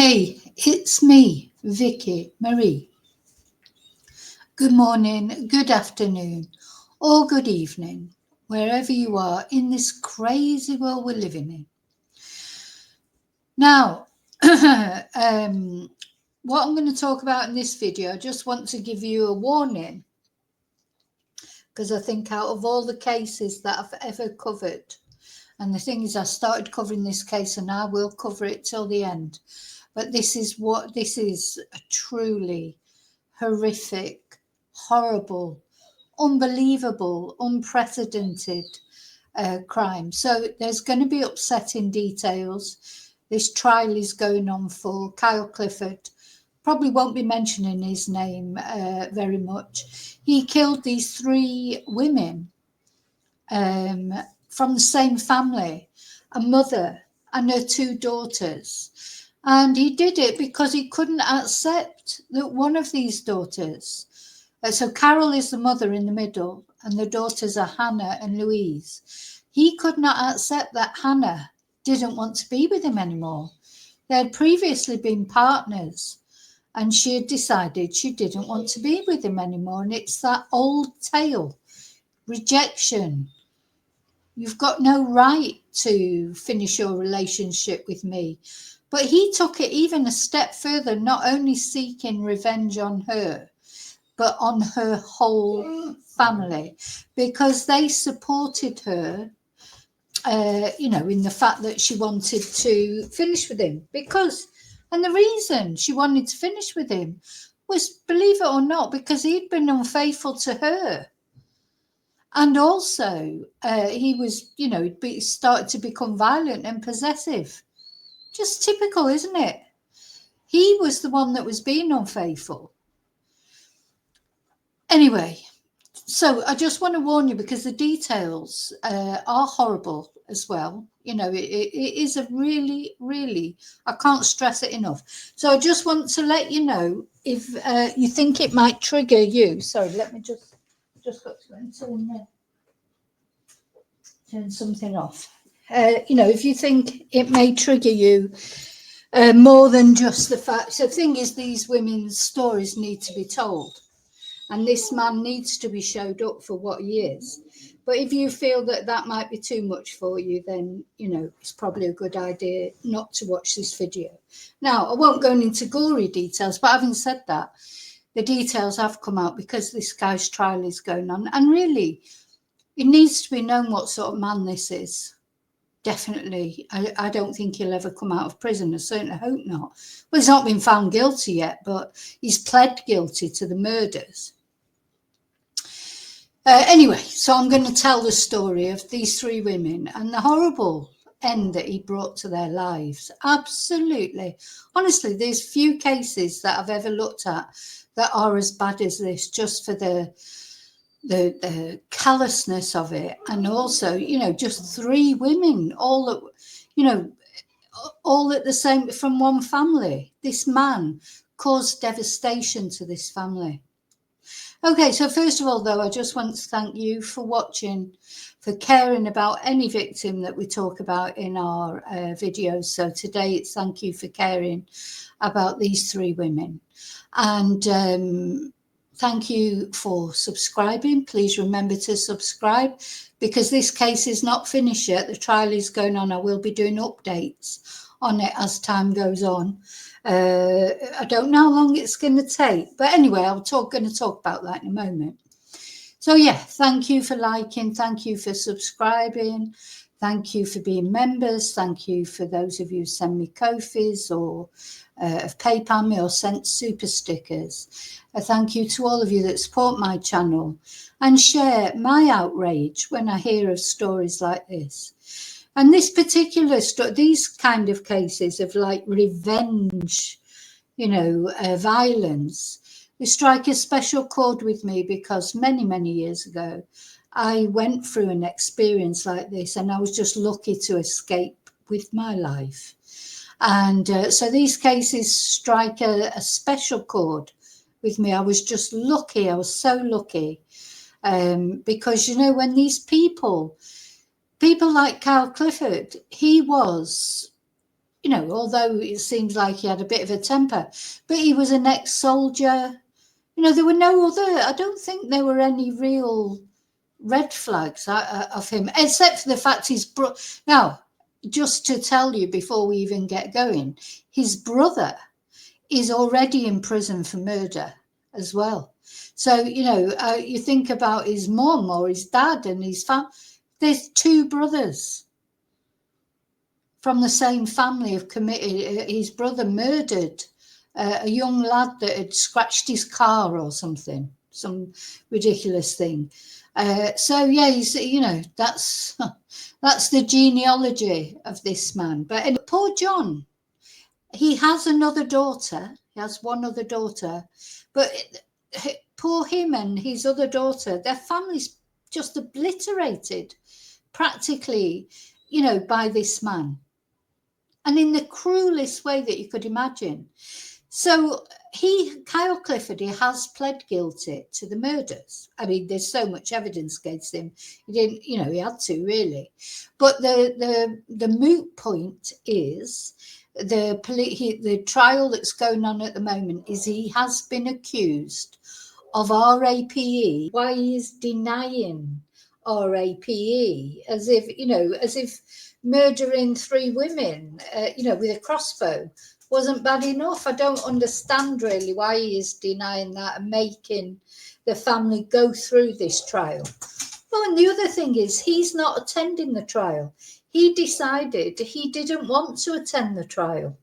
Hey, it's me, Vicky Marie. Good morning, good afternoon, or good evening, wherever you are in this crazy world we're living in. Now, what I'm going to talk about in this video, I just want to give you a warning, because I think out of all the cases that I've ever covered, and the thing is I started covering this case and I will cover it till the end, but this is a truly horrific, horrible, unbelievable, unprecedented crime. So there's going to be upsetting details. This trial is going on for Kyle Clifford. Probably won't be mentioning his name very much. He killed these 3 women from the same family, a mother and her 2 daughters. And he did it because he couldn't accept that one of these daughters, so Carol is the mother in the middle, and the daughters are Hannah and Louise. He could not accept that Hannah didn't want to be with him anymore. They had previously been partners, and she had decided she didn't want to be with him anymore. And it's that old tale, rejection. You've got no right to finish your relationship with me. But he took it even a step further, not only seeking revenge on her, but on her whole family, because they supported her, in the fact that she wanted to finish with him. And the reason she wanted to finish with him was, believe it or not, because he'd been unfaithful to her. And also, he was, he'd started to become violent and possessive. Just typical, isn't it? He was the one that was being unfaithful. Anyway, so I just want to warn you, because the details are horrible as well. It is a really, really, I can't stress it enough. So I just want to let you know, if you think it might trigger you. Sorry, let me just got to turn something off. If you think it may trigger you more than just the fact. So the thing is, these women's stories need to be told, and this man needs to be showed up for what he is. But if you feel that might be too much for you, then it's probably a good idea not to watch this video. Now, I won't go into gory details, but having said that, the details have come out because this guy's trial is going on, and really it needs to be known what sort of man this is. Definitely. I don't think he'll ever come out of prison. I certainly hope not. Well, he's not been found guilty yet, but he's pled guilty to the murders. Anyway, so I'm going to tell the story of these 3 women and the horrible end that he brought to their lives. Absolutely. Honestly, there's few cases that I've ever looked at that are as bad as this, just for the callousness of it. And also, just 3 women, all at the same, from one family. This man caused devastation to this family. Okay, so first of all, though, I just want to thank you for watching, for caring about any victim that we talk about in our videos. So today it's thank you for caring about these 3 women. And thank you for subscribing. Please remember to subscribe, because this case is not finished yet. The trial is going on. I will be doing updates on it as time goes on. I don't know how long it's going to take, but anyway, I'm going to talk about that in a moment. So yeah, thank you for liking, thank you for subscribing, thank you for being members, thank you for those of you who send me Ko-fis or have PayPal me or sent super stickers. Thank you to all of you that support my channel and share my outrage when I hear of stories like this. And this particular these kind of cases of like revenge, violence, they strike a special chord with me, because many, many years ago, I went through an experience like this, and I was just lucky to escape with my life. And so these cases strike a special chord with me. I was just lucky. I was so lucky, because, when these people like Kyle Clifford, he was, you know, although it seems like he had a bit of a temper, but he was an ex-soldier. You know, there were no other, I don't think there were any real red flags of him, except for the fact now, just to tell you before we even get going, his brother is already in prison for murder as well. So, you know, you think about his mum or his dad and his family. There's two brothers from the same family have committed. His brother murdered a young lad that had scratched his car or something, some ridiculous thing. So yeah, you know, that's the genealogy of this man. But poor John, he has another daughter. He has one other daughter, but poor him and his other daughter, their family's just obliterated, practically, you know, by this man, and in the cruelest way that you could imagine. So Kyle Clifford, he has pled guilty to the murders. I mean, there's so much evidence against him. He didn't, you know, he had to really. But the moot point is the trial that's going on at the moment is he has been accused of RAPE. Why he's denying RAPE, as if murdering 3 women, you know, with a crossbow wasn't bad enough. I don't understand really why he is denying that and making the family go through this trial. Well, and the other thing is he's not attending the trial. He decided he didn't want to attend the trial.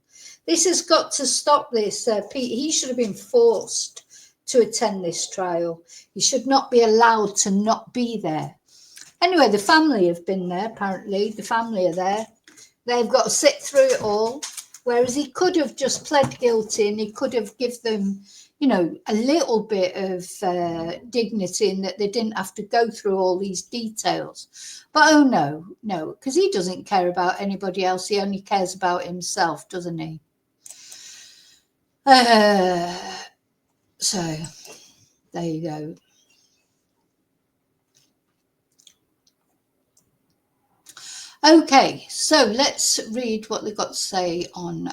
This has got to stop this. He should have been forced to attend this trial. He should not be allowed to not be there. Anyway, the family have been there, apparently. The family are there. They've got to sit through it all. Whereas he could have just pled guilty and he could have given them, you know, a little bit of dignity in that they didn't have to go through all these details. But oh no, because he doesn't care about anybody else. He only cares about himself, doesn't he? So there you go. Okay, so let's read what they've got to say on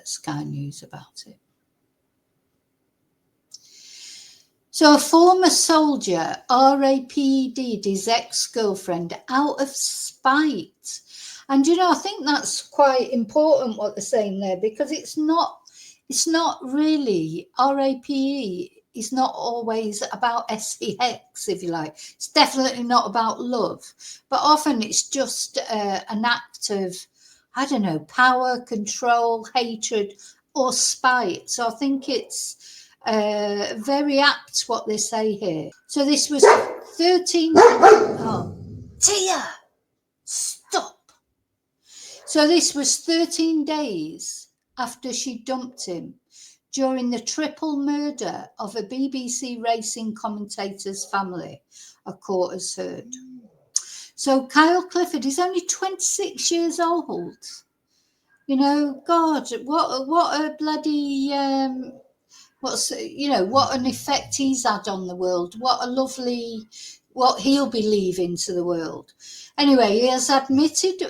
Sky News about it. So a former soldier RAPD'd his ex-girlfriend out of spite. And, you know, I think that's quite important what they're saying there, because it's not really RAPE. It's not always about sex, if you like. It's definitely not about love. But often it's just an act of, I don't know, power, control, hatred, or spite. So I think it's very apt what they say here. So this was 13... Oh, Tia! Stop! So this was 13 days after she dumped him, during the triple murder of a BBC racing commentator's family, a court has heard. So Kyle Clifford is only 26 years old. You know, God, what a bloody, what an effect he's had on the world. What a lovely, what he'll be leaving to the world. Anyway, he has admitted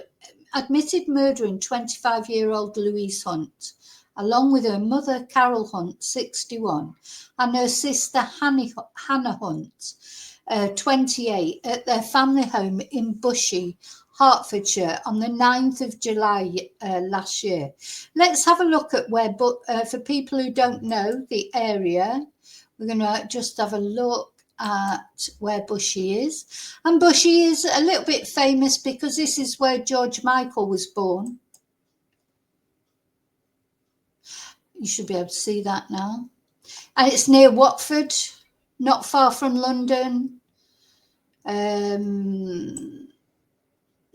murdering 25-year-old Louise Hunt, along with her mother, Carol Hunt, 61, and her sister, Hannah Hunt, 28, at their family home in Bushey, Hertfordshire, on the 9th of July last year. Let's have a look at where, for people who don't know the area, we're going to just have a look at where Bushey is. And Bushey is a little bit famous because this is where George Michael was born. You should be able to see that now. And it's near Watford, not far from London.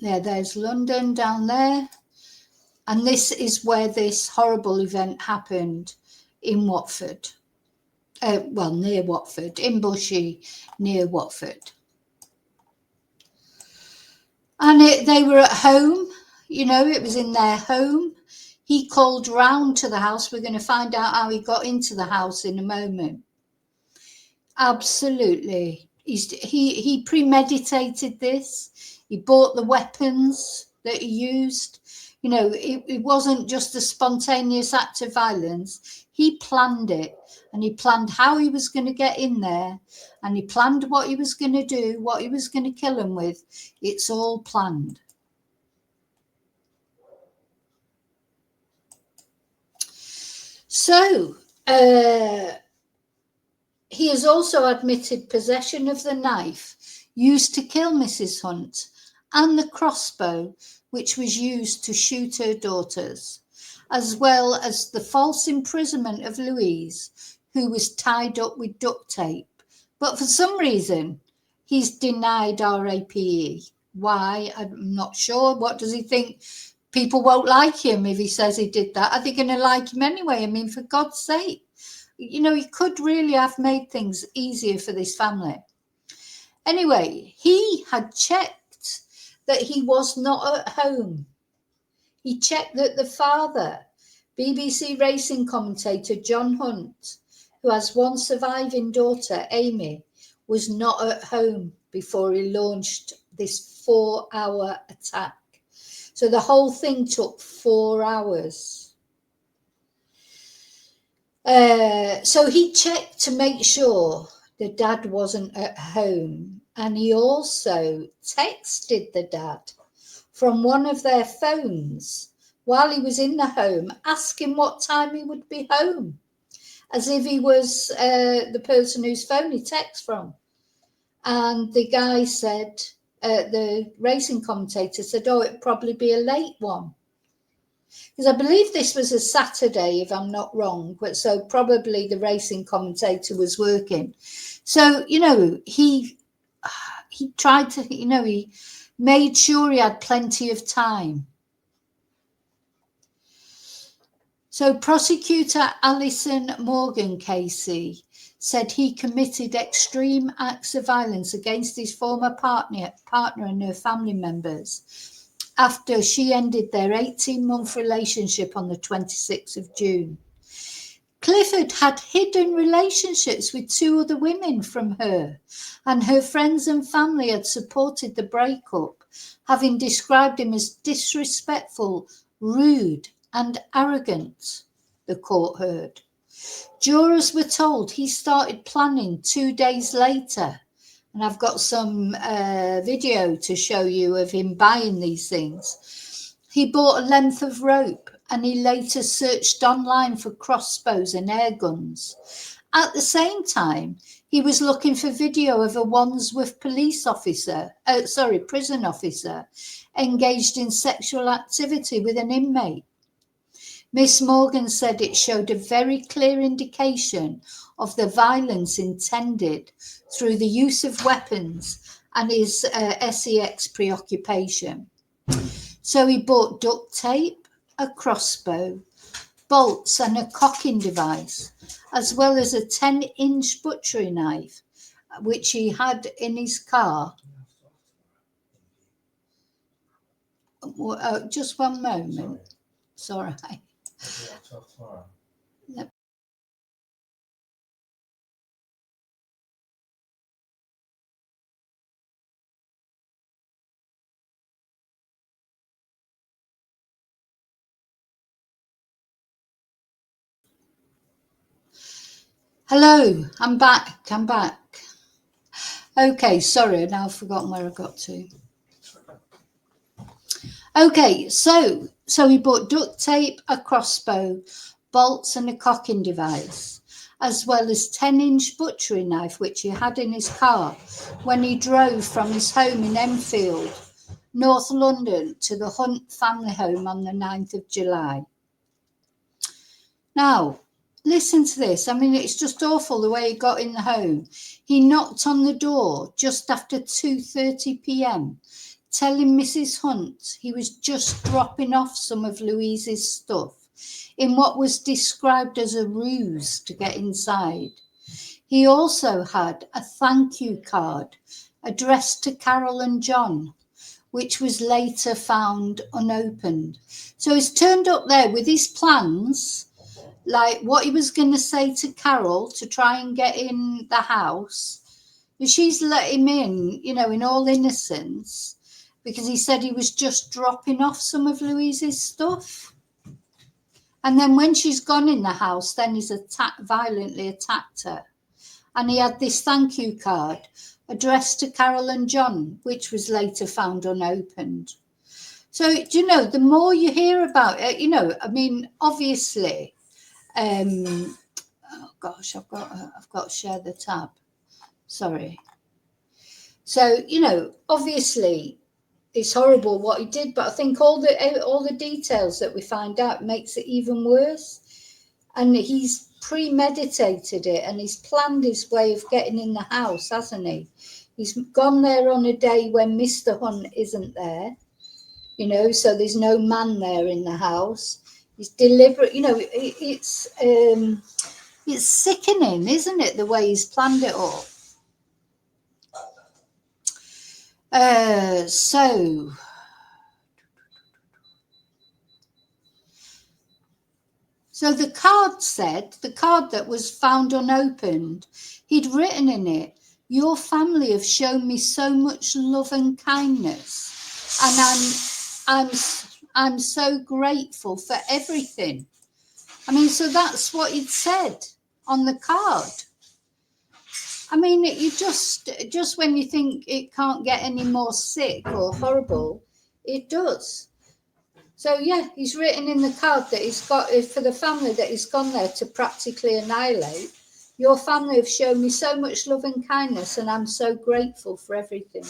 There's London down there. And this is where this horrible event happened, in Watford. Near Watford, in Bushey, near Watford. And they were at home, you know, it was in their home. He called round to the house. We're going to find out how he got into the house in a moment. Absolutely. He premeditated this. He bought the weapons that he used. You know, it wasn't just a spontaneous act of violence. He planned it, and he planned how he was going to get in there, and he planned what he was going to do, what he was going to kill him with. It's all planned. So, he has also admitted possession of the knife used to kill Mrs. Hunt and the crossbow which was used to shoot her daughters, as well as the false imprisonment of Louise, who was tied up with duct tape. But for some reason, he's denied RAPE. Why? I'm not sure. What does he think? People won't like him if he says he did that. Are they going to like him anyway? I mean, for God's sake. You know, he could really have made things easier for this family. Anyway, he had checked that he was not at home. He checked that the father, BBC racing commentator John Hunt, who has one surviving daughter, Amy, was not at home before he launched this 4-hour attack. So the whole thing took 4 hours. So he checked to make sure the dad wasn't at home, and he also texted the dad from one of their phones while he was in the home, asking what time he would be home, as if he was the person whose phone he texts from. And the guy said, the racing commentator said, oh, it'd probably be a late one. Because I believe this was a Saturday, if I'm not wrong, but so probably the racing commentator was working. So, you know, he tried to, you know, he made sure he had plenty of time. So prosecutor Alison Morgan Casey said he committed extreme acts of violence against his former partner and her family members after she ended their 18-month relationship on the 26th of June. Clifford had hidden relationships with 2 other women from her, and her friends and family had supported the breakup, having described him as disrespectful, rude, and arrogant, the court heard. Jurors were told he started planning 2 days later. And I've got some video to show you of him buying these things. He bought a length of rope, and he later searched online for crossbows and air guns. At the same time, he was looking for video of a Wandsworth prison officer engaged in sexual activity with an inmate. Miss Morgan said it showed a very clear indication of the violence intended through the use of weapons and his sex preoccupation. So he bought duct tape, a crossbow, bolts and a cocking device, as well as a 10-inch butchery knife, which he had in his car. Just one moment. It's all right. Hello, I'm back. Okay, sorry, now I've forgotten where I got to. Okay, so he bought duct tape, a crossbow, bolts and a cocking device, as well as 10-inch butchery knife, which he had in his car when he drove from his home in Enfield, North London, to the Hunt family home on the 9th of July. Now, listen to this. I mean, it's just awful the way he got in the home. He knocked on the door just after 2:30 p.m, telling Mrs. Hunt he was just dropping off some of Louise's stuff in what was described as a ruse to get inside. He also had a thank you card addressed to Carol and John, which was later found unopened. So he's turned up there with his plans, like what he was going to say to Carol to try and get in the house. She's let him in, you know, in all innocence. because he said he was just dropping off some of Louise's stuff. And then when she's gone in the house, then he's violently attacked her. And he had this thank you card addressed to Carol and John, which was later found unopened. So, do you know, the more you hear about it, you know, I mean, obviously, oh gosh, I've got to share the tab. Sorry. So, you know, obviously, it's horrible what he did, but I think all the details that we find out makes it even worse. And he's premeditated it, and he's planned his way of getting in the house, hasn't he? He's gone there on a day when Mr. Hunt isn't there, you know, so there's no man there in the house. He's deliberate, you know, it's sickening, isn't it, the way he's planned it all. So the card said, the card that was found unopened, he'd written in it, "Your family have shown me so much love and kindness, and I'm so grateful for everything." I mean, so that's what he'd said on the card. I mean, you just when you think it can't get any more sick or horrible, it does. So yeah, he's written in the card that he's got for the family that he's gone there to practically annihilate. "Your family have shown me so much love and kindness, and I'm so grateful for everything."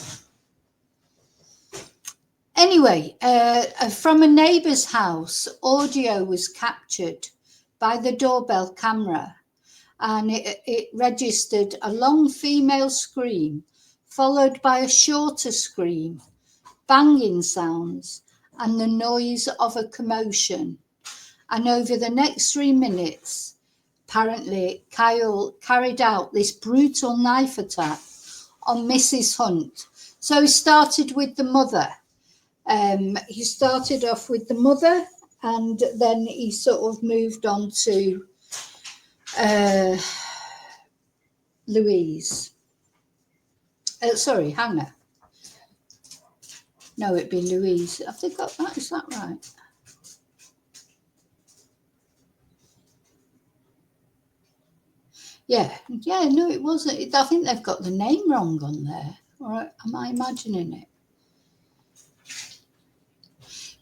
Anyway, from a neighbour's house, audio was captured by the doorbell camera, and it registered a long female scream, followed by a shorter scream, banging sounds, and the noise of a commotion. And over the next 3 minutes, apparently, Kyle carried out this brutal knife attack on Mrs. Hunt. So he started with the mother. He started off with the mother, and then he sort of moved on to Louise. Sorry, Hannah. No, it'd be Louise. Have they got that? Is that right? Yeah, no, it wasn't. I think they've got the name wrong on there. Or am I imagining it?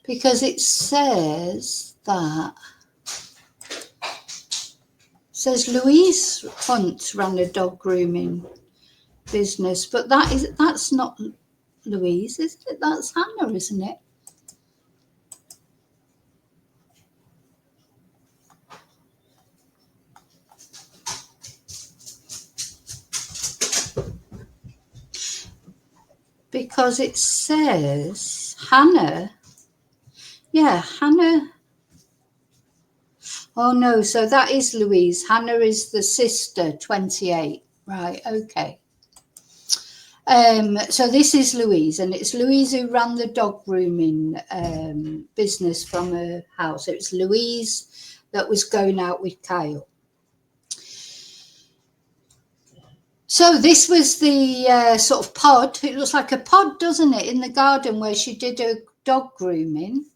Because it says Louise Hunt ran a dog grooming business, but that's not Louise, is it? That's Hannah, isn't it? Because it says Hannah. Yeah, Hannah. Oh no, so that is Louise. Hannah is the sister, 28. Right, okay. So this is Louise, and it's Louise who ran the dog grooming business from her house. It was Louise that was going out with Kyle. So this was the sort of pod. It looks like a pod, doesn't it, in the garden where she did her dog grooming.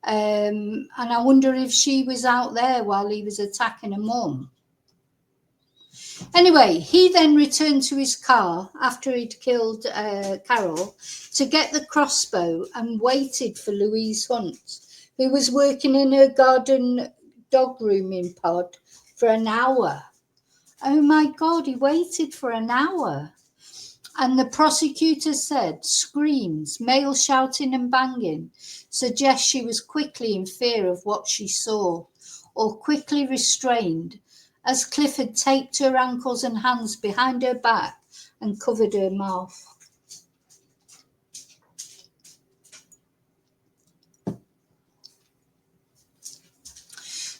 And I wonder if she was out there while he was attacking her mum. Anyway, he then returned to his car after he'd killed Carol to get the crossbow and waited for Louise Hunt, who was working in her garden dog grooming pod for an hour. Oh my God, he waited for an hour. And the prosecutor said screams, male shouting and banging, suggest she was quickly in fear of what she saw, or quickly restrained, as Clifford taped her ankles and hands behind her back and covered her mouth.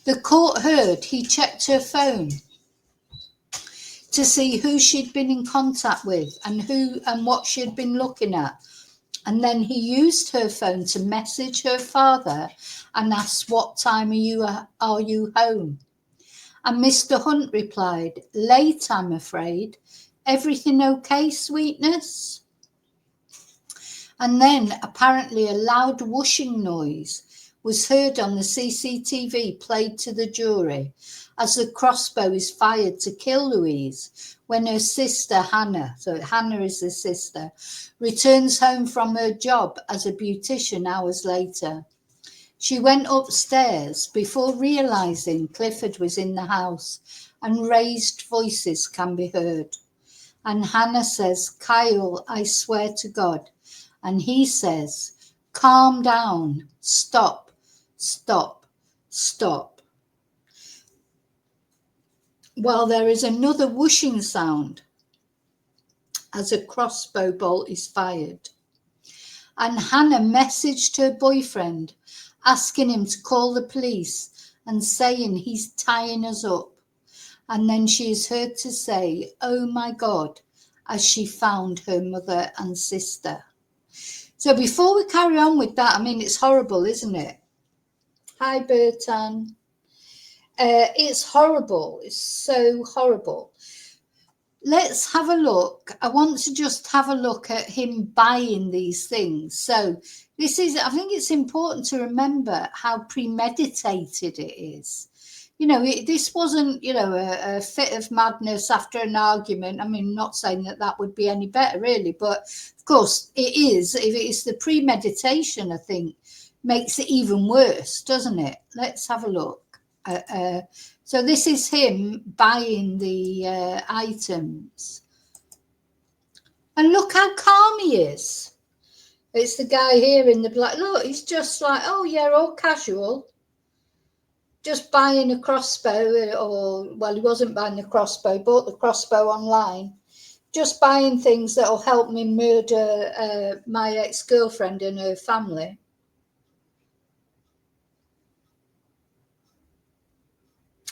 The court heard he checked her phone to see who she'd been in contact with and what she'd been looking at. And then he used her phone to message her father and ask, "What time are you home?" And Mr. Hunt replied, "Late, I'm afraid. Everything okay, sweetness?" And then apparently a loud whooshing noise was heard on the CCTV played to the jury as the crossbow is fired to kill Louise when her sister Hannah, so Hannah is the sister, returns home from her job as a beautician hours later. She went upstairs before realising Clifford was in the house and raised voices can be heard. And Hannah says, "Kyle, I swear to God." And he says, "Calm down, stop, stop, stop." While there is another whooshing sound as a crossbow bolt is fired. And Hannah messaged her boyfriend, asking him to call the police and saying he's tying us up. And then she is heard to say, "Oh my God," as she found her mother and sister. So before we carry on with that, I mean, it's horrible, isn't it? Hi, Bertan. It's horrible. It's so horrible. Let's have a look. I want to just have a look at him buying these things. So this is, I think it's important to remember how premeditated it is. You know, this wasn't, you know, a fit of madness after an argument. I mean, not saying that that would be any better, really, but of course it is. If it's the premeditation, I think, makes it even worse, doesn't it? Let's have a look. So this is him buying the items. And look how calm he is. It's the guy here in the black. Look, he's just like, oh yeah, all casual. Just buying a crossbow, or, well, he wasn't buying the crossbow, bought the crossbow online. Just buying things that will help me murder my ex-girlfriend and her family.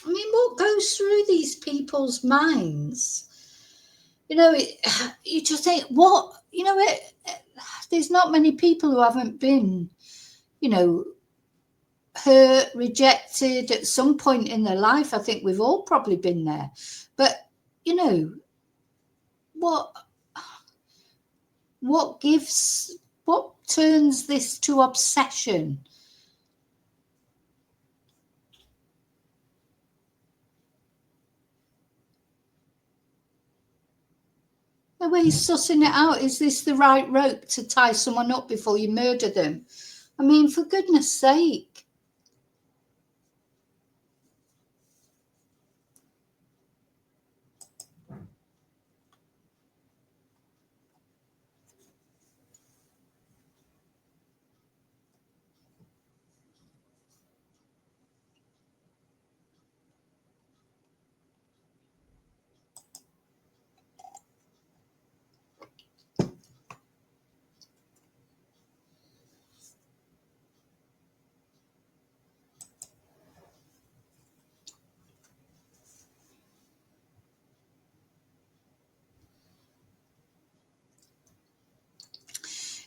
I mean, what goes through these people's minds? You know, you just think, what? You know, there's not many people who haven't been, you know, hurt, rejected at some point in their life. I think we've all probably been there. But, you know, what turns this to obsession? The way he's sussing it out, is this the right rope to tie someone up before you murder them? I mean, for goodness sake.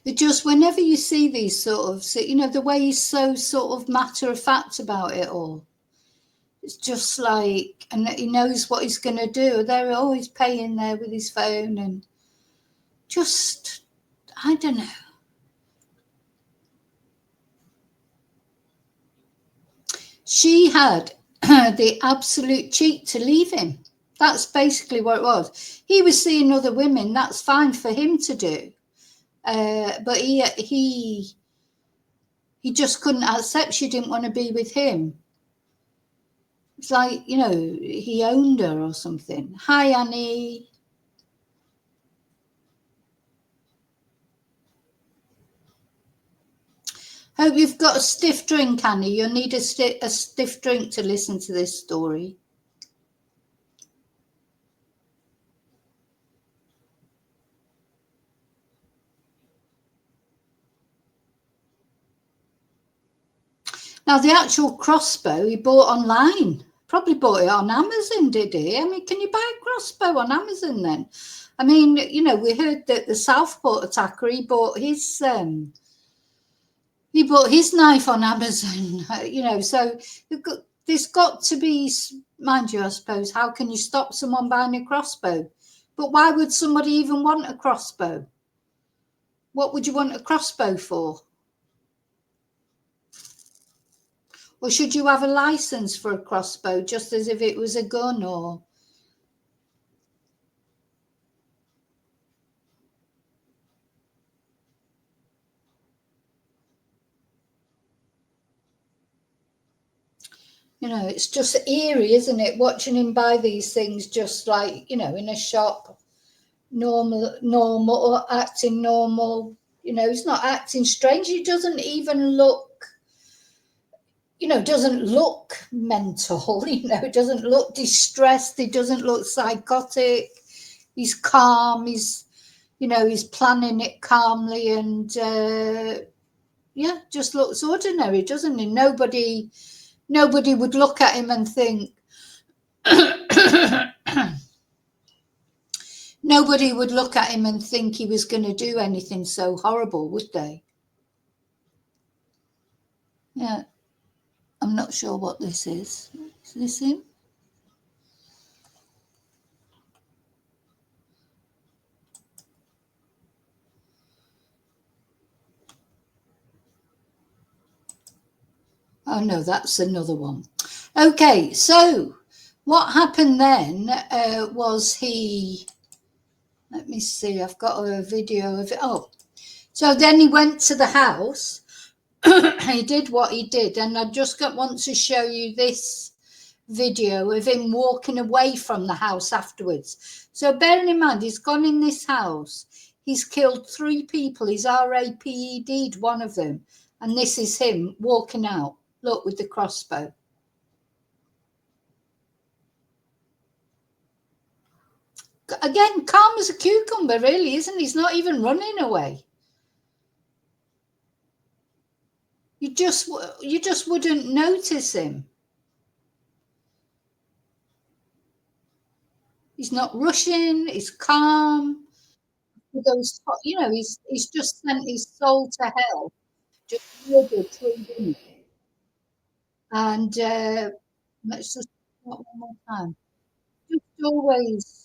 It just, whenever you see these sort of, you know, the way he's so sort of matter of fact about it all, it's just like, and he knows what he's going to do. They're always paying there with his phone, and just, I don't know. She had the absolute cheek to leave him. That's basically what it was. He was seeing other women. That's fine for him to do. But he just couldn't accept she didn't want to be with him. It's like, you know, he owned her or something. Hi, Annie. Hope you've got a stiff drink, Annie. You'll need a stiff drink to listen to this story. Now, the actual crossbow he bought online. Probably bought it on Amazon, did he? I mean, can you buy a crossbow on Amazon then? I mean, you know, we heard that the Southport attacker, he bought his knife on Amazon, you know, so there's got to be, mind you, I suppose, how can you stop someone buying a crossbow? But why would somebody even want a crossbow? What would you want a crossbow for? Or should you have a license for a crossbow, just as if it was a gun? Or it's just eerie, isn't it, watching him buy these things, just like, in a shop, normal, acting normal. He's not acting strange. He doesn't even look, doesn't look mental, doesn't look distressed. He doesn't look psychotic. He's calm. He's planning it calmly, and just looks ordinary, doesn't he? Nobody would look at him and think nobody would look at him and think he was going to do anything so horrible, would they? Yeah. I'm not sure what this is. Is this him? Oh, no, that's another one. Okay, so what happened then was let me see, I've got a video of it. Oh, so then he went to the house. He did what he did, and I just want to show you this video of him walking away from the house afterwards. So bearing in mind, he's gone in this house, he's killed 3 people, he's RAPED'd one of them, and this is him walking out, look, with the crossbow. Again, calm as a cucumber, really, isn't he? He's not even running away. You just wouldn't notice him. He's not rushing. He's calm. He's just sent his soul to hell. Just murdered 3 women. And let's just one more time. Just always.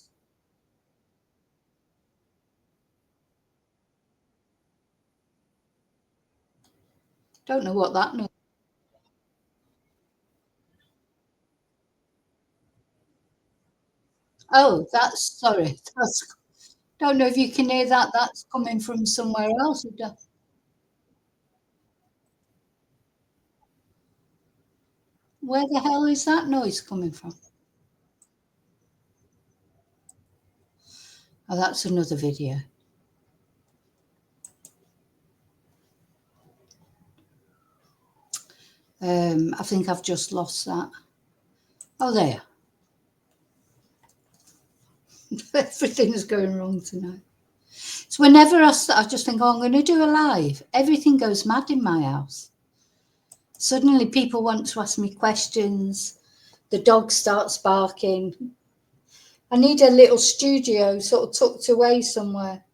Don't know what that noise. Oh, sorry. Don't know if you can hear that. That's coming from somewhere else. Where the hell is that noise coming from? Oh, that's another video. I think I've just lost that. Oh, there. Everything's going wrong tonight. So whenever I just think, oh, I'm going to do a live, everything goes mad in my house. Suddenly people want to ask me questions. The dog starts barking. I need a little studio sort of tucked away somewhere.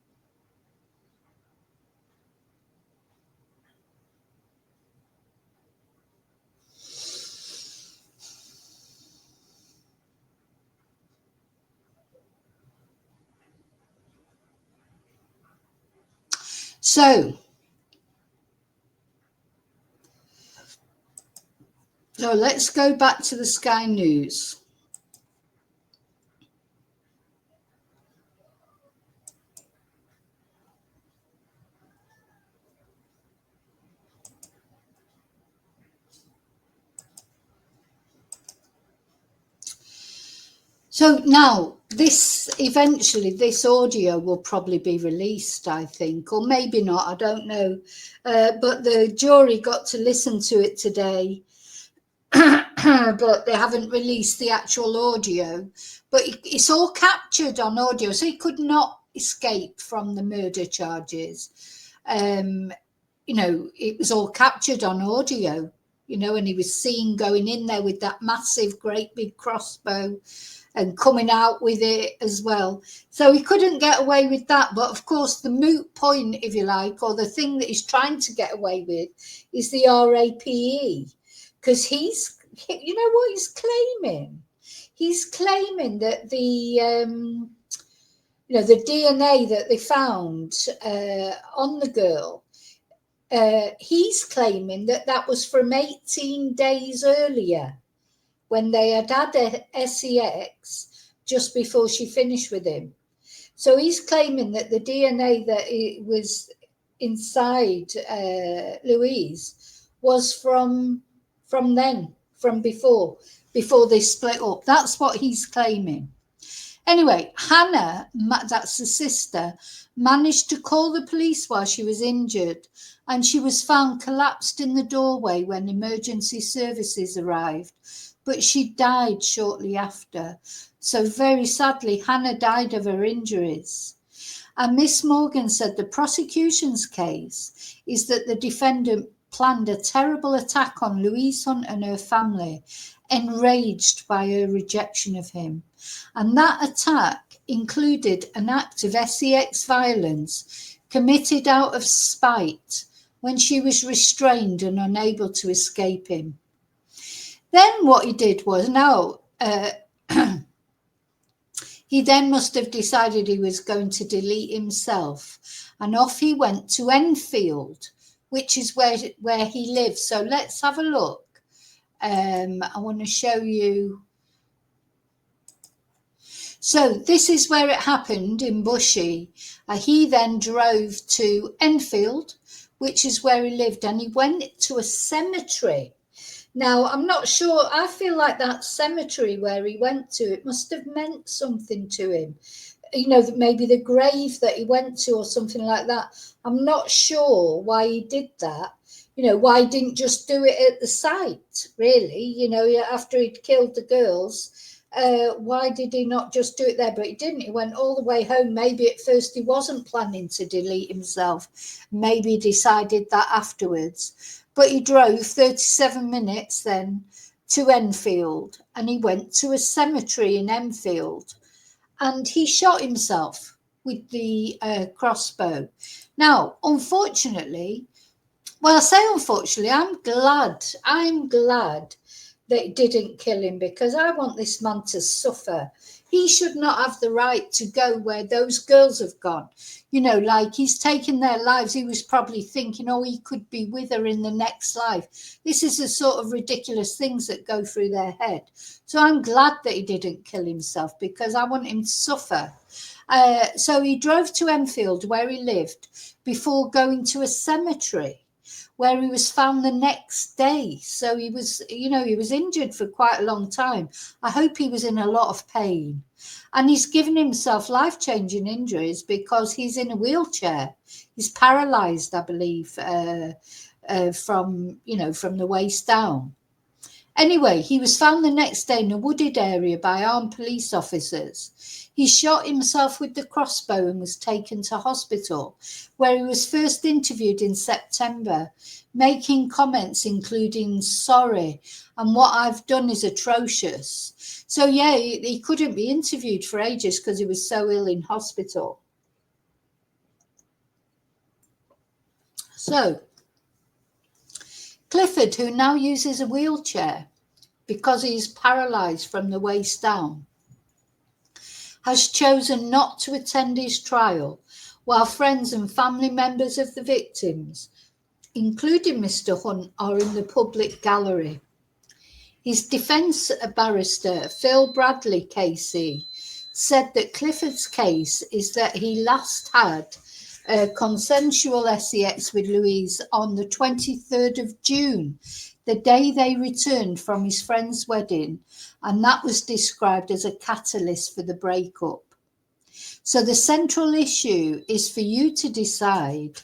So let's go back to the Sky News. So now this audio will probably be released, I think, or maybe not, I don't know. But the jury got to listen to it today. But they haven't released the actual audio. But it's all captured on audio, so he could not escape from the murder charges. It was all captured on audio, and he was seen going in there with that massive, great big crossbow and coming out with it as well. So he couldn't get away with that. But of course, the moot point, if you like, or the thing that he's trying to get away with is the RAPE. Because he's, what he's claiming? He's claiming that the DNA that they found on the girl, he's claiming that was from 18 days earlier, when they had a sex just before she finished with him. So he's claiming that the DNA that it was inside Louise was from then, from before they split up. That's what he's claiming. Anyway, Hannah, that's the sister, managed to call the police while she was injured, and she was found collapsed in the doorway when emergency services arrived, but she died shortly after. So very sadly, Hannah died of her injuries. And Miss Morgan said the prosecution's case is that the defendant planned a terrible attack on Louise Hunt and her family, enraged by her rejection of him. And that attack included an act of sex violence committed out of spite when she was restrained and unable to escape him. Then what he did was, he then must have decided he was going to delete himself, and off he went to Enfield, which is where he lives. So let's have a look. I want to show you. So this is where it happened, in Bushy. He then drove to Enfield, which is where he lived, and he went to a cemetery. Now, I'm not sure. I feel like that cemetery where he went to, it must have meant something to him. Maybe the grave that he went to or something like that. I'm not sure why he did that. Why he didn't just do it at the site, really, after he'd killed the girls. Why did he not just do it there? But he didn't. He went all the way home. Maybe at first he wasn't planning to delete himself. Maybe he decided that afterwards. But he drove 37 minutes then to Enfield, and he went to a cemetery in Enfield, and he shot himself with the crossbow. Now, unfortunately, well, I say unfortunately, I'm glad that it didn't kill him, because I want this man to suffer. He should not have the right to go where those girls have gone. Like he's taken their lives. He was probably thinking, he could be with her in the next life. This is the sort of ridiculous things that go through their head. So I'm glad that he didn't kill himself, because I want him to suffer. So he drove to Enfield, where he lived, before going to a cemetery, where he was found the next day. So he was injured for quite a long time. I hope he was in a lot of pain. And he's given himself life-changing injuries because he's in a wheelchair. He's paralysed, I believe, from the waist down. Anyway, he was found the next day in a wooded area by armed police officers. He shot himself with the crossbow and was taken to hospital, where he was first interviewed in September, making comments including "sorry" and "what I've done is atrocious." So yeah, he couldn't be interviewed for ages because he was so ill in hospital. So Clifford, who now uses a wheelchair because he's paralysed from the waist down, has chosen not to attend his trial, while friends and family members of the victims, including Mr. Hunt, are in the public gallery. His defence barrister, Phil Bradley KC, said that Clifford's case is that he last had consensual sex with Louise on the 23rd of June, the day they returned from his friend's wedding, and that was described as a catalyst for the breakup. So the central issue is for you to decide.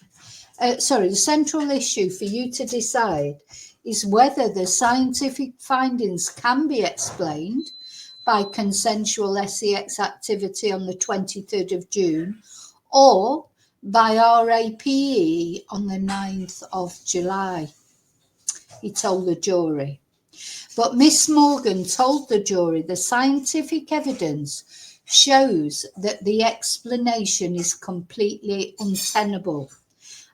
The central issue for you to decide is whether the scientific findings can be explained by consensual sex activity on the 23rd of June or by RAPE on the 9th of July, he told the jury. But Miss Morgan told the jury the scientific evidence shows that the explanation is completely untenable,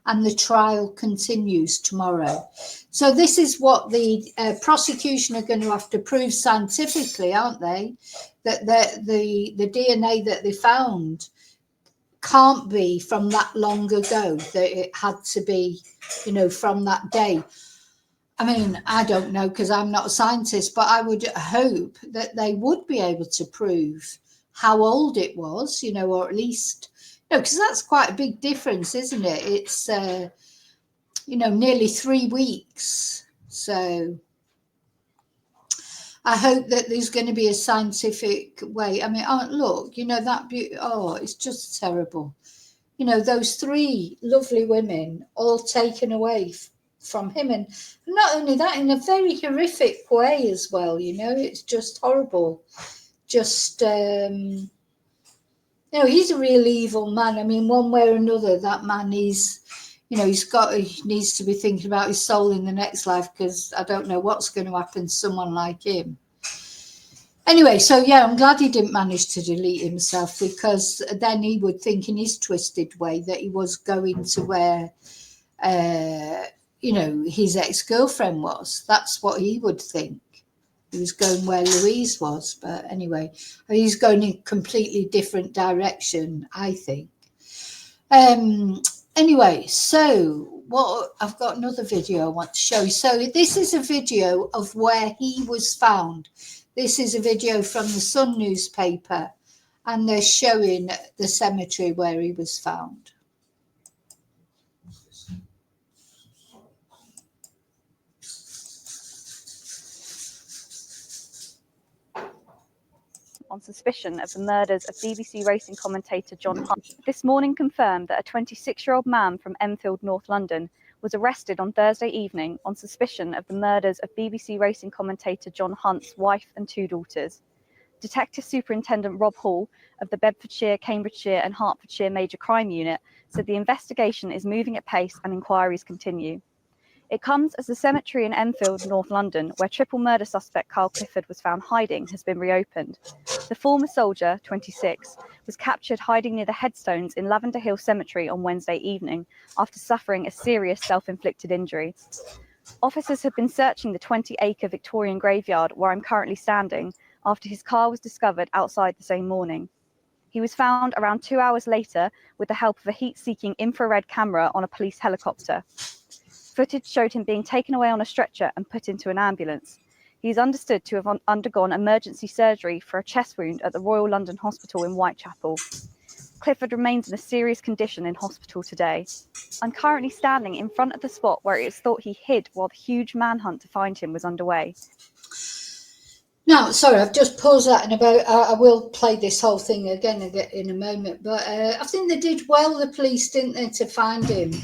and the trial continues tomorrow. So this is what the prosecution are going to have to prove scientifically, aren't they? That the DNA that they found can't be from that long ago, that it had to be, you know, from that day. I mean, I don't know because I'm not a scientist, but I would hope that they would be able to prove how old it was, you know, or at least, you know, because that's quite a big difference, isn't it? It's, you know, nearly 3 weeks. So I hope that there's going to be a scientific way. I mean, oh, look, you know, that beauty, oh, it's just terrible. You know, those 3 lovely women all taken away from him. And not only that, in a very horrific way as well, you know, it's just horrible. Just, you know, he's a real evil man. I mean, one way or another, that man is, you know, he needs to be thinking about his soul in the next life, because I don't know what's going to happen to someone like him. Anyway, so yeah, I'm glad he didn't manage to delete himself, because then he would think in his twisted way that he was going to where, you know, his ex-girlfriend was. That's what he would think. He was going where Louise was. But anyway, he's going in a completely different direction, I think. Anyway, so what I've got another video I want to show you. So this is a video of where he was found. This is a video from the Sun newspaper, and they're showing the cemetery where he was found. On suspicion of the murders of BBC racing commentator John Hunt, this morning confirmed that a 26-year-old man from Enfield, North London, was arrested on Thursday evening on suspicion of the murders of BBC racing commentator John Hunt's wife and 2 daughters. Detective Superintendent Rob Hall of the Bedfordshire, Cambridgeshire and Hertfordshire Major Crime Unit said the investigation is moving at pace and inquiries continue. It comes as the cemetery in Enfield, North London, where triple murder suspect Carl Clifford was found hiding, has been reopened. The former soldier, 26, was captured hiding near the headstones in Lavender Hill Cemetery on Wednesday evening after suffering a serious self-inflicted injury. Officers have been searching the 20-acre Victorian graveyard where I'm currently standing after his car was discovered outside the same morning. He was found around 2 hours later with the help of a heat-seeking infrared camera on a police helicopter. Footage showed him being taken away on a stretcher and put into an ambulance. He is understood to have undergone emergency surgery for a chest wound at the Royal London Hospital in Whitechapel. Clifford remains in a serious condition in hospital today. I'm currently standing in front of the spot where it is thought he hid while the huge manhunt to find him was underway. Now, sorry, I've just paused that, and I will play this whole thing again in a moment. But I think they did well, the police, didn't they, to find him?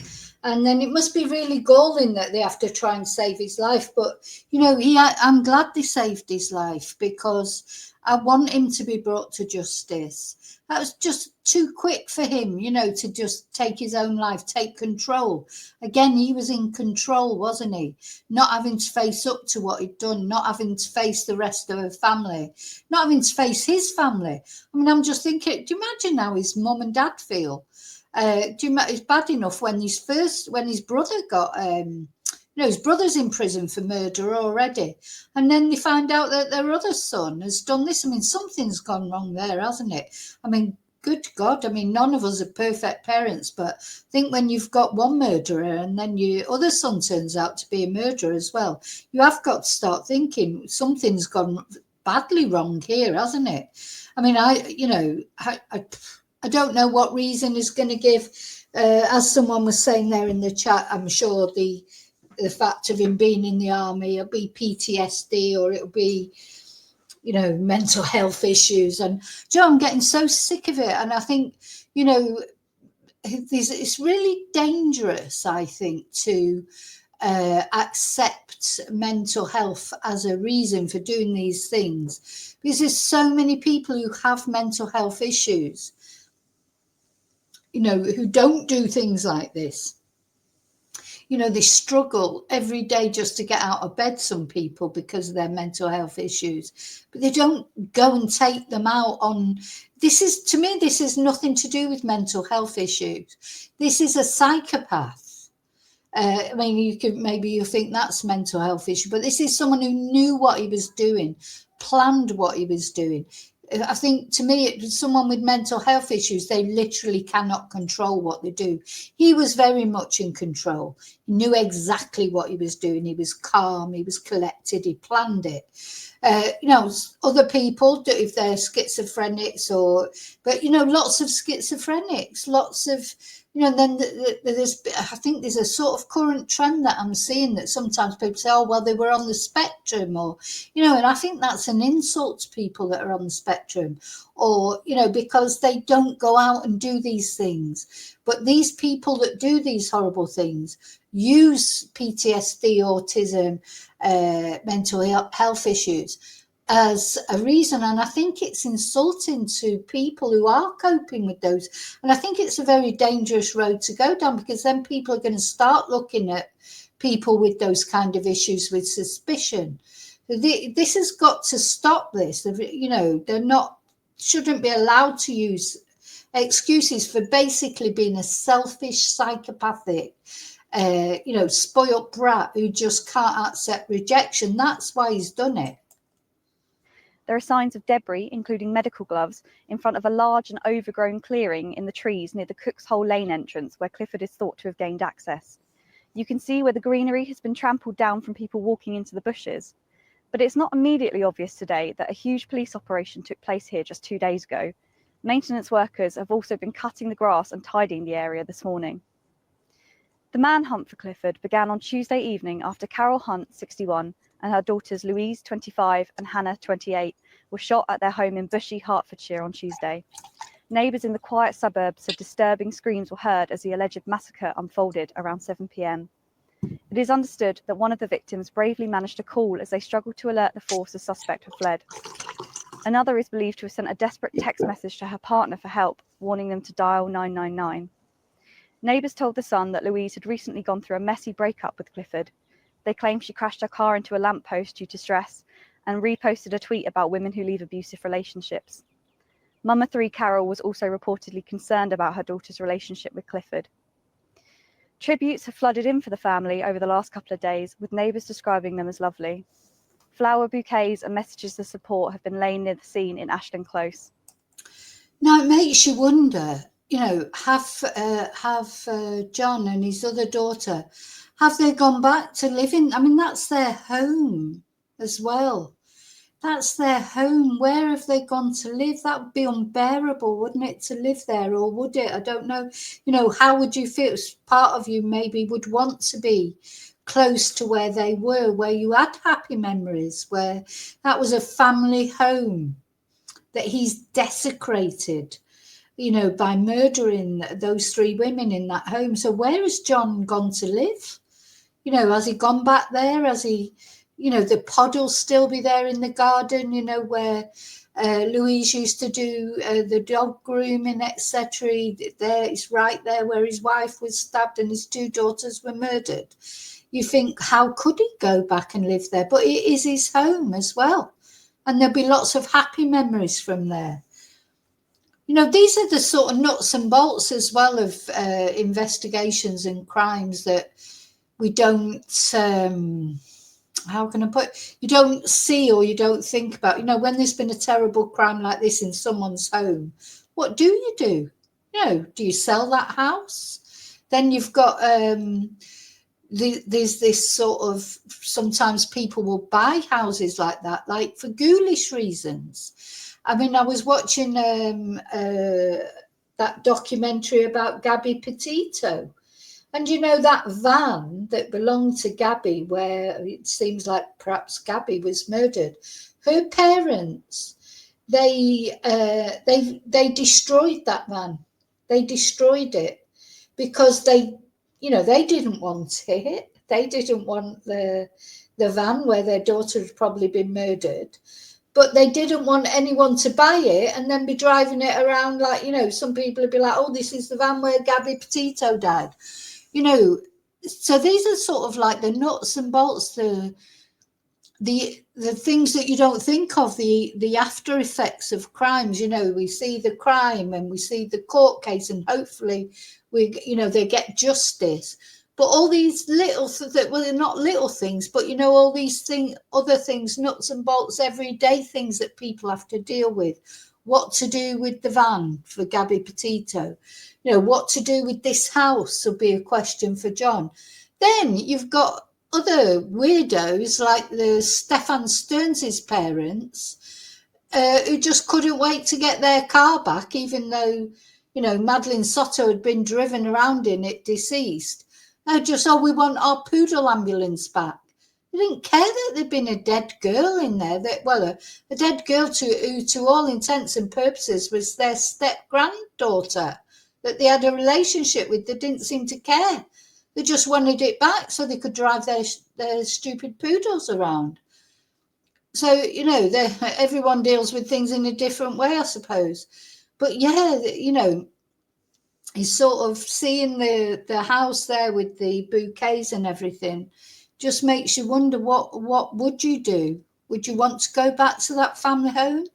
And then it must be really galling that they have to try and save his life. But, you know, I'm glad they saved his life, because I want him to be brought to justice. That was just too quick for him, you know, to just take his own life, take control. Again, he was in control, wasn't he? Not having to face up to what he'd done, not having to face the rest of her family, not having to face his family. I mean, I'm just thinking, do you imagine how his mum and dad feel? It's bad enough when his brother got, you know, his brother's in prison for murder already, and then they find out that their other son has done this. I mean, something's gone wrong there, hasn't it? I mean, good God, I mean, none of us are perfect parents, but I think when you've got one murderer and then your other son turns out to be a murderer as well, you have got to start thinking something's gone badly wrong here, hasn't it? I mean, I don't know what reason is going to give, as someone was saying there in the chat, I'm sure the fact of him being in the army, it'll be PTSD, or it'll be, you know, mental health issues. And Joe, I'm getting so sick of it. And I think, you know, it's really dangerous, I think, to accept mental health as a reason for doing these things, because there's so many people who have mental health issues, you know, who don't do things like this. You know, they struggle every day just to get out of bed, some people, because of their mental health issues, but they don't go and take them out on, to me, this is nothing to do with mental health issues. This is a psychopath. I mean, you think that's mental health issue, but this is someone who knew what he was doing, planned what he was doing, I think to me, someone with mental health issues, they literally cannot control what they do. He was very much in control. He knew exactly what he was doing. He was calm. He was collected. He planned it. Other people, if they're schizophrenics but lots of schizophrenics, lots of, and then I think there's a sort of current trend that I'm seeing that sometimes people say, oh, well, they were on the spectrum, or, and I think that's an insult to people that are on the spectrum, or, because they don't go out and do these things. But these people that do these horrible things use PTSD, autism, mental health issues as a reason, and I think it's insulting to people who are coping with those, and I think it's a very dangerous road to go down, because then people are going to start looking at people with those kind of issues with suspicion. This has got to stop. This, they're shouldn't be allowed to use excuses for basically being a selfish, psychopathic, spoiled brat who just can't accept rejection. That's why he's done it. There are signs of debris, including medical gloves, in front of a large and overgrown clearing in the trees near the Cook's Hole Lane entrance, where Clifford is thought to have gained access. You can see where the greenery has been trampled down from people walking into the bushes. But it's not immediately obvious today that a huge police operation took place here just 2 days ago. Maintenance workers have also been cutting the grass and tidying the area this morning. The manhunt for Clifford began on Tuesday evening after Carol Hunt, 61, and her daughters Louise, 25, and Hannah, 28, were shot at their home in Bushey, Hertfordshire on Tuesday. Neighbours in the quiet suburbs said disturbing screams were heard as the alleged massacre unfolded around 7 p.m. It is understood that one of the victims bravely managed to call as they struggled to alert the force the suspect had fled. Another is believed to have sent a desperate text message to her partner for help, warning them to dial 999. Neighbours told The Sun that Louise had recently gone through a messy breakup with Clifford. They claimed she crashed her car into a lamppost due to stress and reposted a tweet about women who leave abusive relationships. Mama 3 Carol was also reportedly concerned about her daughter's relationship with Clifford. Tributes have flooded in for the family over the last couple of days, with neighbours describing them as lovely. Flower bouquets and messages of support have been laying near the scene in Ashton Close. Now, it makes you wonder, have John and his other daughter, have they gone back to living? I mean, that's their home as well. That's their home. Where have they gone to live? That would be unbearable, wouldn't it, to live there? Or would it? I don't know. How would you feel? Part of you maybe would want to be close to where they were, where you had happy memories, where that was a family home that he's desecrated, by murdering those 3 women in that home. So where has John gone to live? Has he gone back there? Has he, the pod will still be there in the garden, where Louise used to do the dog grooming, etc. It's right there where his wife was stabbed and his 2 daughters were murdered. You think, how could he go back and live there? But it is his home as well. And there'll be lots of happy memories from there. These are the sort of nuts and bolts as well of investigations and crimes that we don't, you don't see or you don't think about. When there's been a terrible crime like this in someone's home, what do you do? Do you sell that house? Then you've got, there's this sort of, sometimes people will buy houses like that, like for ghoulish reasons. I mean, I was watching that documentary about Gabby Petito. And that van that belonged to Gabby, where it seems like perhaps Gabby was murdered, her parents, they destroyed that van. They destroyed it because they didn't want it. They didn't want the van where their daughter had probably been murdered. But they didn't want anyone to buy it and then be driving it around like, some people would be like, oh, this is the van where Gabby Petito died. So these are sort of like the nuts and bolts, the things that you don't think of, the after effects of crimes. We see the crime and we see the court case and hopefully they get justice. But all these little well, they're not little things, but all these other things, nuts and bolts, everyday things that people have to deal with. What to do with the van for Gabby Petito? What to do with this house will be a question for John. Then you've got other weirdos like the Stefan Stearns' parents, who just couldn't wait to get their car back, even though, Madeline Soto had been driven around in it deceased. We want our poodle ambulance back. They didn't care that there'd been a dead girl in there. A dead girl who, to all intents and purposes, was their step-granddaughter that they had a relationship with. They didn't seem to care. They just wanted it back so they could drive their stupid poodles around. So, everyone deals with things in a different way, I suppose. But yeah, he's sort of seeing the house there with the bouquets and everything just makes you wonder, what would you do? Would you want to go back to that family home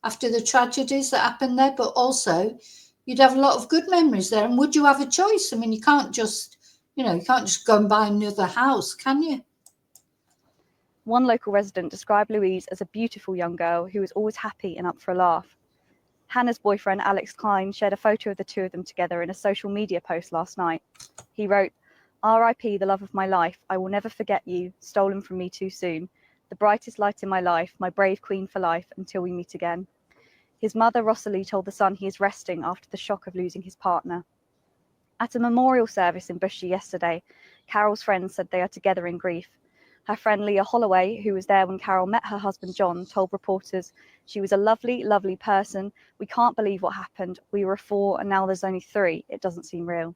after the tragedies that happened there? But also, you'd have a lot of good memories there. And would you have a choice? I mean, you can't just go and buy another house, can you? One local resident described Louise as a beautiful young girl who was always happy and up for a laugh. Hannah's boyfriend, Alex Klein, shared a photo of the two of them together in a social media post last night. He wrote, "R.I.P. the love of my life. I will never forget you, stolen from me too soon. The brightest light in my life, my brave queen for life, until we meet again." His mother, Rosalie, told The Sun he is resting after the shock of losing his partner. At a memorial service in Bushy yesterday, Carol's friends said they are together in grief. Her friend Leah Holloway, who was there when Carol met her husband John, told reporters, "She was a lovely, lovely person. We can't believe what happened. We were 4 and now there's only 3. It doesn't seem real."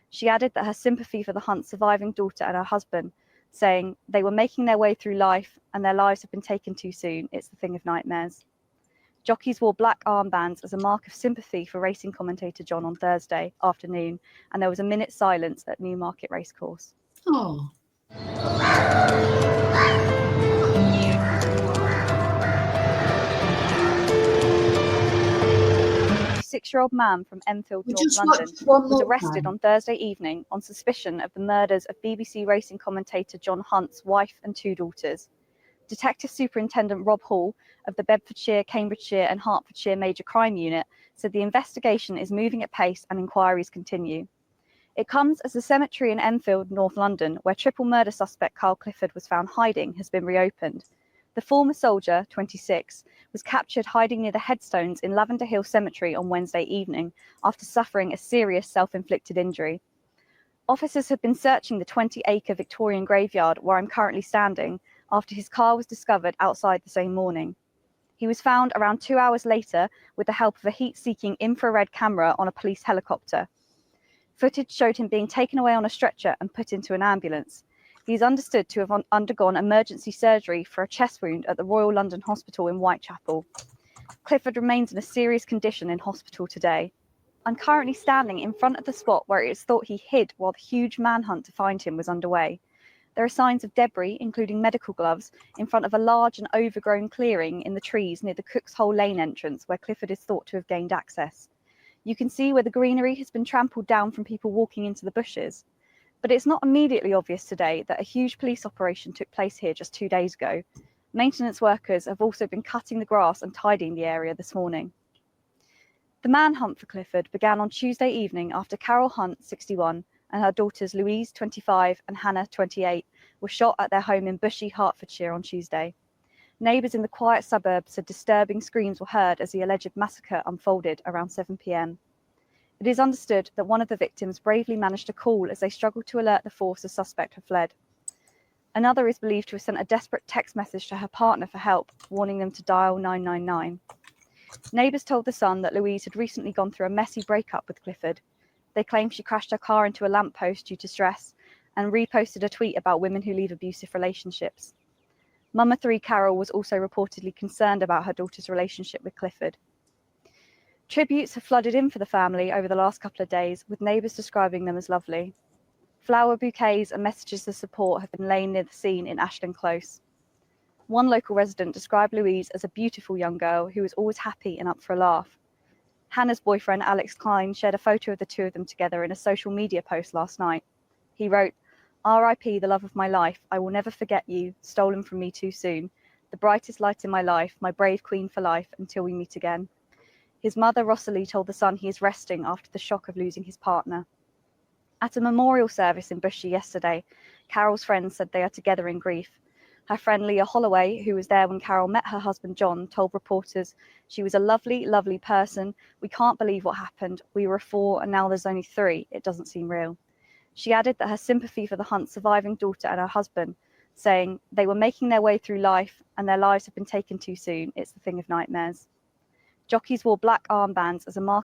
She added that her sympathy for the Hunt's surviving daughter and her husband, saying, "They were making their way through life and their lives have been taken too soon. It's the thing of nightmares." Jockeys wore black armbands as a mark of sympathy for racing commentator John on Thursday afternoon, and there was a minute's silence at Newmarket Racecourse. Oh. 6-year-old man from Enfield, North Just London, one was more arrested time. on Thursday evening on suspicion of the murders of BBC racing commentator John Hunt's wife and 2 daughters. Detective Superintendent Rob Hall of the Bedfordshire, Cambridgeshire and Hertfordshire Major Crime Unit said the investigation is moving at pace and inquiries continue. It comes as the cemetery in Enfield, North London, where triple murder suspect Carl Clifford was found hiding, has been reopened. The former soldier, 26, was captured hiding near the headstones in Lavender Hill Cemetery on Wednesday evening after suffering a serious self-inflicted injury. Officers have been searching the 20-acre Victorian graveyard where I'm currently standing after his car was discovered outside the same morning. He was found around 2 hours later with the help of a heat-seeking infrared camera on a police helicopter. Footage showed him being taken away on a stretcher and put into an ambulance. He is understood to have undergone emergency surgery for a chest wound at the Royal London Hospital in Whitechapel. Clifford remains in a serious condition in hospital today. I'm currently standing in front of the spot where it is thought he hid while the huge manhunt to find him was underway. There are signs of debris, including medical gloves, in front of a large and overgrown clearing in the trees near the Cook's Hole Lane entrance where Clifford is thought to have gained access. You can see where the greenery has been trampled down from people walking into the bushes. But it's not immediately obvious today that a huge police operation took place here just 2 days ago. Maintenance workers have also been cutting the grass and tidying the area this morning. The manhunt for Clifford began on Tuesday evening after Carol Hunt, 61, and her daughters Louise, 25, and Hannah, 28, were shot at their home in Bushy, Hertfordshire on Tuesday. Neighbours in the quiet suburb said disturbing screams were heard as the alleged massacre unfolded around 7 p.m. It is understood that one of the victims bravely managed to call as they struggled to alert the force the suspect had fled. Another is believed to have sent a desperate text message to her partner for help, warning them to dial 999. Neighbours told The Sun that Louise had recently gone through a messy breakup with Clifford. They claimed she crashed her car into a lamppost due to stress and reposted a tweet about women who leave abusive relationships. Mama 3 Carol was also reportedly concerned about her daughter's relationship with Clifford. Tributes have flooded in for the family over the last couple of days, with neighbours describing them as lovely. Flower bouquets and messages of support have been laying near the scene in Ashton Close. One local resident described Louise as a beautiful young girl who was always happy and up for a laugh. Hannah's boyfriend, Alex Klein, shared a photo of the two of them together in a social media post last night. He wrote, "R.I.P. the love of my life. I will never forget you, stolen from me too soon. The brightest light in my life, my brave queen for life, until we meet again." His mother, Rosalie, told The Sun he is resting after the shock of losing his partner. At a memorial service in Bushey yesterday, Carol's friends said they are together in grief. Her friend Leah Holloway, who was there when Carol met her husband John, told reporters, "She was a lovely, lovely person. We can't believe what happened. We were 4 and now there's only 3. It doesn't seem real." She added that her sympathy for the Hunt's surviving daughter and her husband, saying, "They were making their way through life and their lives have been taken too soon. It's the thing of nightmares." Jockeys wore black armbands as a mark